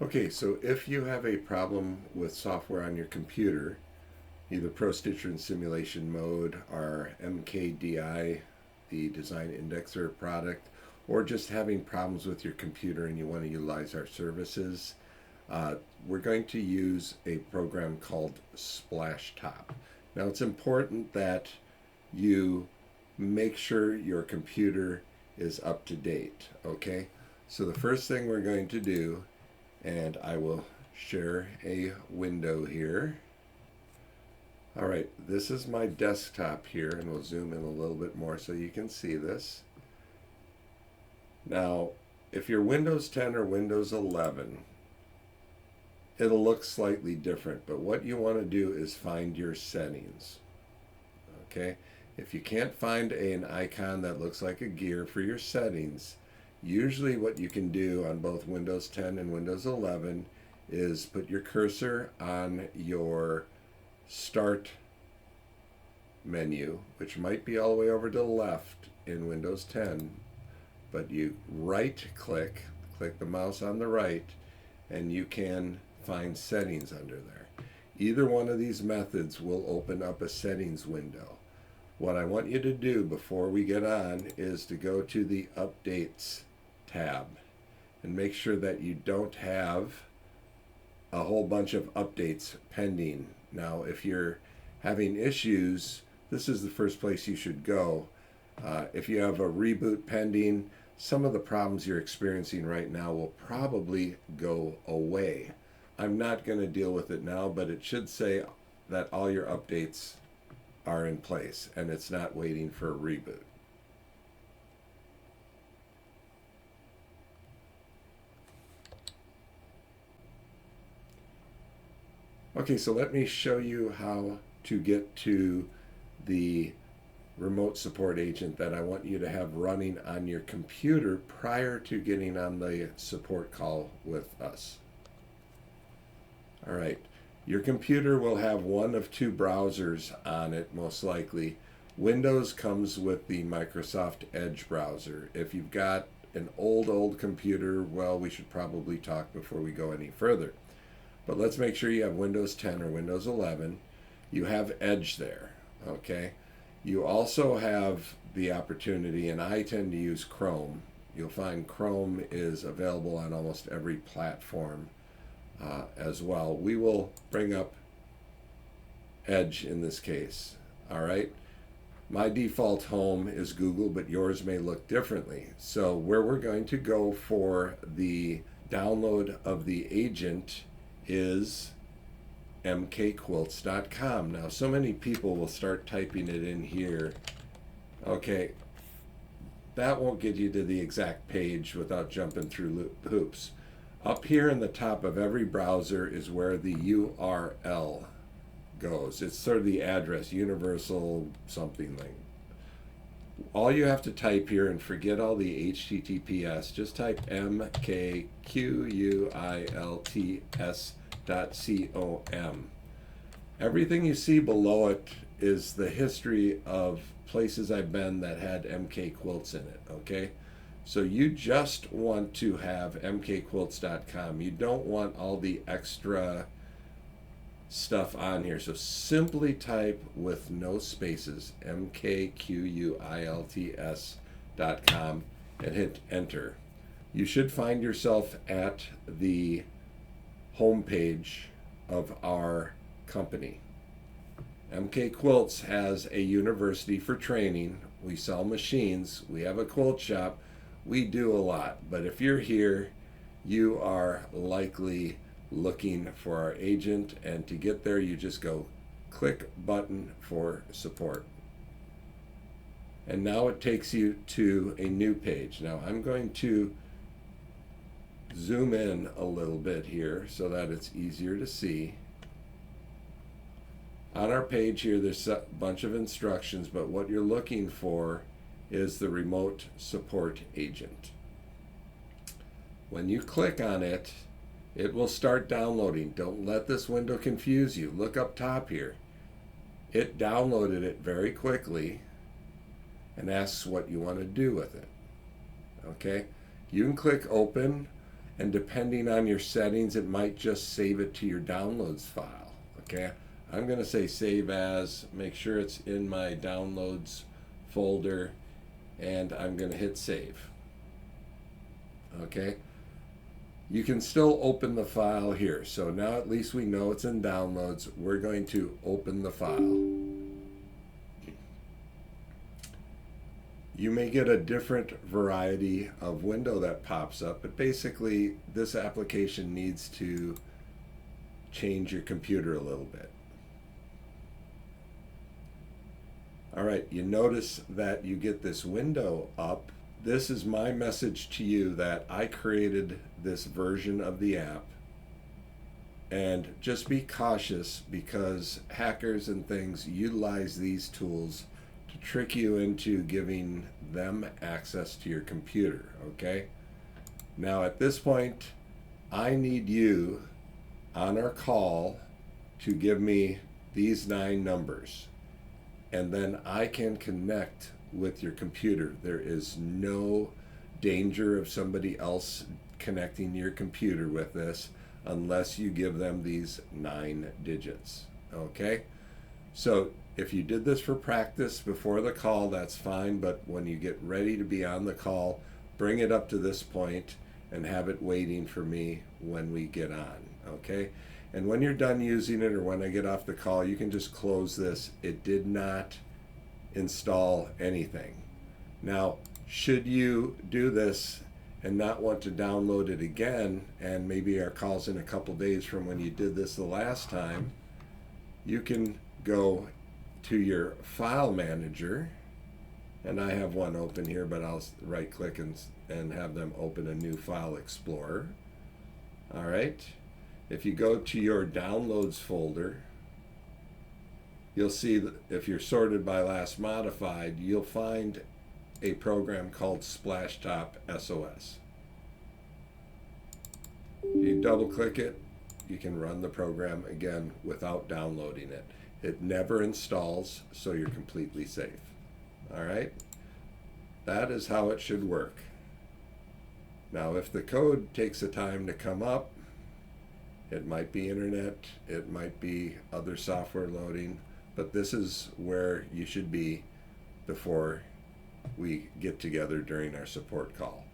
Okay, so if you have a problem with software on your computer, either ProStitcher in simulation mode or MKDI, the design indexer product, or just having problems with your computer and you want to utilize our services, uh, we're going to use a program called Splashtop. Now, it's important that you make sure your computer is up to date, okay? So the first thing we're going to do, and I will share a window here. All right, this is my desktop here, and we'll zoom in a little bit more so you can see this. Now, if you're Windows 10 or Windows 11, it'll look slightly different, but what you want to do is find your settings, okay? If you can't find an icon that looks like a gear for your settings, usually what you can do on both Windows 10 and Windows 11 is put your cursor on your Start menu, which might be all the way over to the left in Windows 10, but you right click the mouse on the right, and you can find settings under there. Either one of these methods will open up a settings window. What I want you to do before we get on is to go to the Updates tab and make sure that you don't have a whole bunch of updates pending. Now, if you're having issues, this is the first place you should go. If you have a reboot pending, some of the problems you're experiencing right now will probably go away. I'm not going to deal with it now, but it should say that all your updates are in place and it's not waiting for a reboot. Okay, so let me show you how to get to the remote support agent that I want you to have running on your computer prior to getting on the support call with us. All right, your computer will have one of two browsers on it, most likely. Windows comes with the Microsoft Edge browser. If you've got an old computer, well, we should probably talk before we go any further. But let's make sure you have Windows 10 or Windows 11. You have Edge there, okay? You also have the opportunity, and I tend to use Chrome. You'll find Chrome is available on almost every platform as well. We will bring up Edge in this case, all right? My default home is Google, but yours may look differently. So where we're going to go for the download of the agent is mkquilts.com. Now, so many people will start typing it in here. Okay, that won't get you to the exact page without jumping through hoops. Up here in the top of every browser is where the URL goes. It's sort of the address, universal something thing. All you have to type here, and forget all the HTTPS, just type mkquilts.com. Everything you see below it is the history of places I've been that had MK Quilts in it, okay? So you just want to have mkquilts.com. You don't want all the extra stuff on here. So simply type with no spaces mkquilts.com and hit enter. You should find yourself at the home page of our company. MK Quilts has a university for training. We sell machines. We have a quilt shop. We do a lot. But if you're here, you are likely looking for our agent, and to get there you just go click button for support, and now it takes you to a new page. Now I'm going to zoom in a little bit here so that it's easier to see. On our page here there's a bunch of instructions, but what you're looking for is the remote support agent. When you click on it, it will start downloading. Don't let this window confuse you. Look up top here. It downloaded it very quickly and asks what you want to do with it. Okay? You can click open, And depending on your settings, it might just save it to your downloads file. Okay, I'm going to say save as, make sure it's in my downloads folder, and I'm going to hit save. Okay, you can still open the file here. So now at least we know it's in downloads. We're going to open the file. You may get a different variety of window that pops up, but basically this application needs to change your computer a little bit. All right, you notice that you get this window up. This is my message to you that I created this version of the app, and just be cautious because hackers and things utilize these tools to trick you into giving them access to your computer. Okay, now at this point I need you on our call to give me these 9 numbers, and then I can connect with your computer. There is no danger of somebody else connecting your computer with this unless you give them these 9 digits. Okay, so if you did this for practice before the call, that's fine, but when you get ready to be on the call, bring it up to this point and have it waiting for me when we get on. Okay, and when you're done using it, or when I get off the call, you can just close this. It did not install anything. Now, should you do this and not want to download it again, and maybe our call's in a couple days from when you did this the last time, you can go to your file manager, and I have one open here, but I'll right click and have them open a new file explorer. All right, if you go to your downloads folder, you'll see that if you're sorted by last modified, you'll find a program called Splashtop SOS. If you double click it, you can run the program again without downloading it. It never installs, so you're completely safe. All right, that is how it should work. Now, if the code takes a time to come up, it might be internet, it might be other software loading, but this is where you should be before we get together during our support call.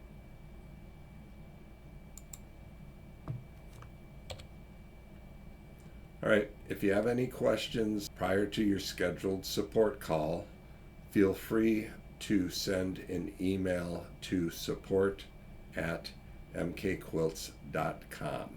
All right, if you have any questions prior to your scheduled support call, feel free to send an email to support@mkquilts.com.